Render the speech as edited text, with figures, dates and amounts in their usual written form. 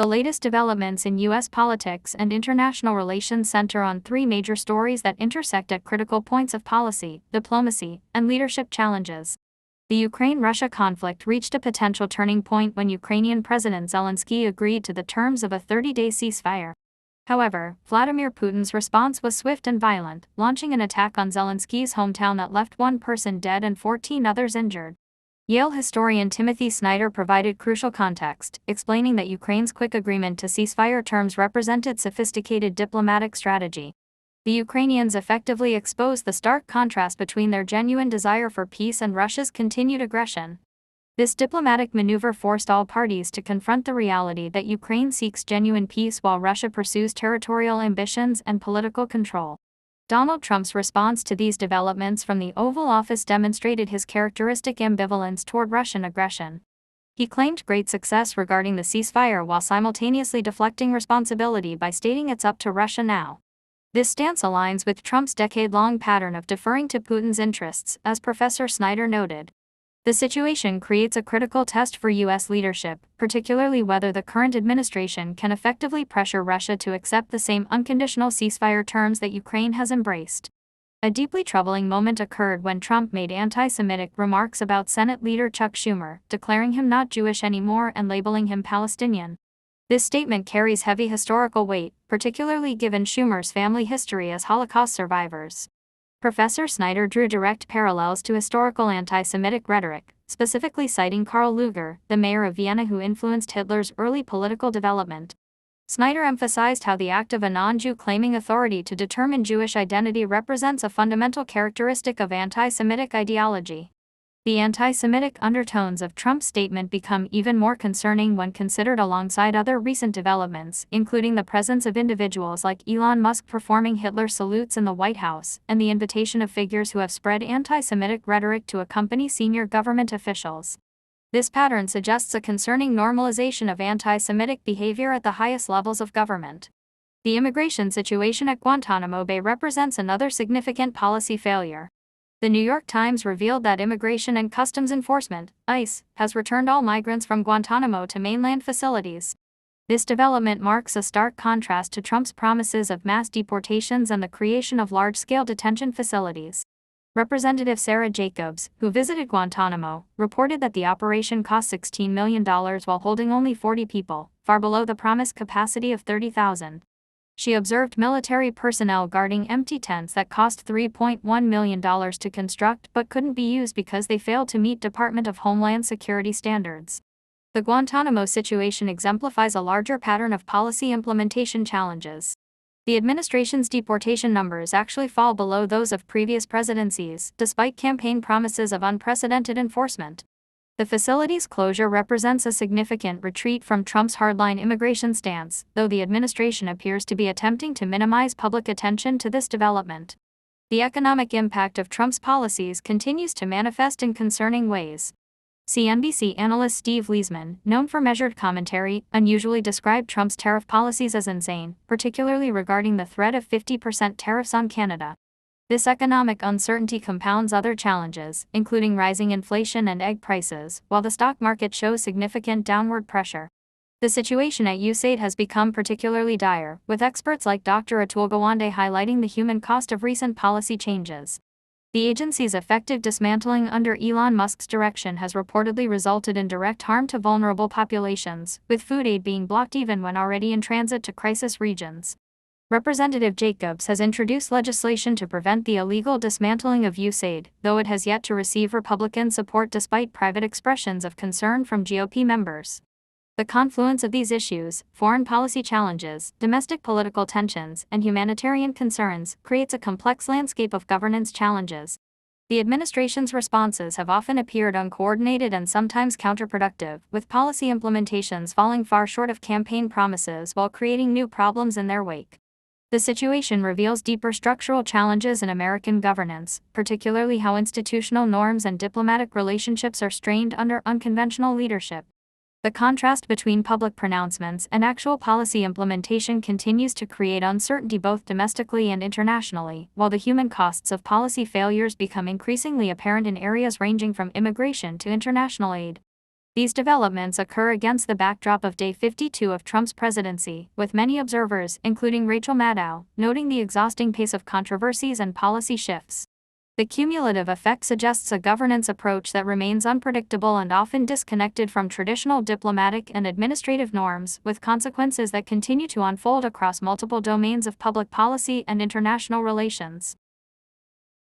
The latest developments in U.S. politics and international relations center on three major stories that intersect at critical points of policy, diplomacy, and leadership challenges. The Ukraine-Russia conflict reached a potential turning point when Ukrainian President Zelensky agreed to the terms of a 30-day ceasefire. However, Vladimir Putin's response was swift and violent, launching an attack on Zelensky's hometown that left one person dead and 14 others injured. Yale historian Timothy Snyder provided crucial context, explaining that Ukraine's quick agreement to ceasefire terms represented sophisticated diplomatic strategy. The Ukrainians effectively exposed the stark contrast between their genuine desire for peace and Russia's continued aggression. This diplomatic maneuver forced all parties to confront the reality that Ukraine seeks genuine peace while Russia pursues territorial ambitions and political control. Donald Trump's response to these developments from the Oval Office demonstrated his characteristic ambivalence toward Russian aggression. He claimed great success regarding the ceasefire while simultaneously deflecting responsibility by stating it's up to Russia now. This stance aligns with Trump's decade-long pattern of deferring to Putin's interests, as Professor Snyder noted. The situation creates a critical test for U.S. leadership, particularly whether the current administration can effectively pressure Russia to accept the same unconditional ceasefire terms that Ukraine has embraced. A deeply troubling moment occurred when Trump made anti-Semitic remarks about Senate leader Chuck Schumer, declaring him not Jewish anymore and labeling him Palestinian. This statement carries heavy historical weight, particularly given Schumer's family history as Holocaust survivors. Professor Snyder drew direct parallels to historical anti-Semitic rhetoric, specifically citing Karl Lueger, the mayor of Vienna who influenced Hitler's early political development. Snyder emphasized how the act of a non-Jew claiming authority to determine Jewish identity represents a fundamental characteristic of anti-Semitic ideology. The anti-Semitic undertones of Trump's statement become even more concerning when considered alongside other recent developments, including the presence of individuals like Elon Musk performing Hitler salutes in the White House, and the invitation of figures who have spread anti-Semitic rhetoric to accompany senior government officials. This pattern suggests a concerning normalization of anti-Semitic behavior at the highest levels of government. The immigration situation at Guantanamo Bay represents another significant policy failure. The New York Times revealed that Immigration and Customs Enforcement, ICE, has returned all migrants from Guantanamo to mainland facilities. This development marks a stark contrast to Trump's promises of mass deportations and the creation of large-scale detention facilities. Representative Sarah Jacobs, who visited Guantanamo, reported that the operation cost $16 million while holding only 40 people, far below the promised capacity of 30,000. She observed military personnel guarding empty tents that cost $3.1 million to construct but couldn't be used because they failed to meet Department of Homeland Security standards. The Guantanamo situation exemplifies a larger pattern of policy implementation challenges. The administration's deportation numbers actually fall below those of previous presidencies, despite campaign promises of unprecedented enforcement. The facility's closure represents a significant retreat from Trump's hardline immigration stance, though the administration appears to be attempting to minimize public attention to this development. The economic impact of Trump's policies continues to manifest in concerning ways. CNBC analyst Steve Leisman, known for measured commentary, unusually described Trump's tariff policies as insane, particularly regarding the threat of 50% tariffs on Canada. This economic uncertainty compounds other challenges, including rising inflation and egg prices, while the stock market shows significant downward pressure. The situation at USAID has become particularly dire, with experts like Dr. Atul Gawande highlighting the human cost of recent policy changes. The agency's effective dismantling under Elon Musk's direction has reportedly resulted in direct harm to vulnerable populations, with food aid being blocked even when already in transit to crisis regions. Representative Jacobs has introduced legislation to prevent the illegal dismantling of USAID, though it has yet to receive Republican support despite private expressions of concern from GOP members. The confluence of these issues, foreign policy challenges, domestic political tensions, and humanitarian concerns, creates a complex landscape of governance challenges. The administration's responses have often appeared uncoordinated and sometimes counterproductive, with policy implementations falling far short of campaign promises while creating new problems in their wake. The situation reveals deeper structural challenges in American governance, particularly how institutional norms and diplomatic relationships are strained under unconventional leadership. The contrast between public pronouncements and actual policy implementation continues to create uncertainty both domestically and internationally, while the human costs of policy failures become increasingly apparent in areas ranging from immigration to international aid. These developments occur against the backdrop of Day 52 of Trump's presidency, with many observers, including Rachel Maddow, noting the exhausting pace of controversies and policy shifts. The cumulative effect suggests a governance approach that remains unpredictable and often disconnected from traditional diplomatic and administrative norms, with consequences that continue to unfold across multiple domains of public policy and international relations.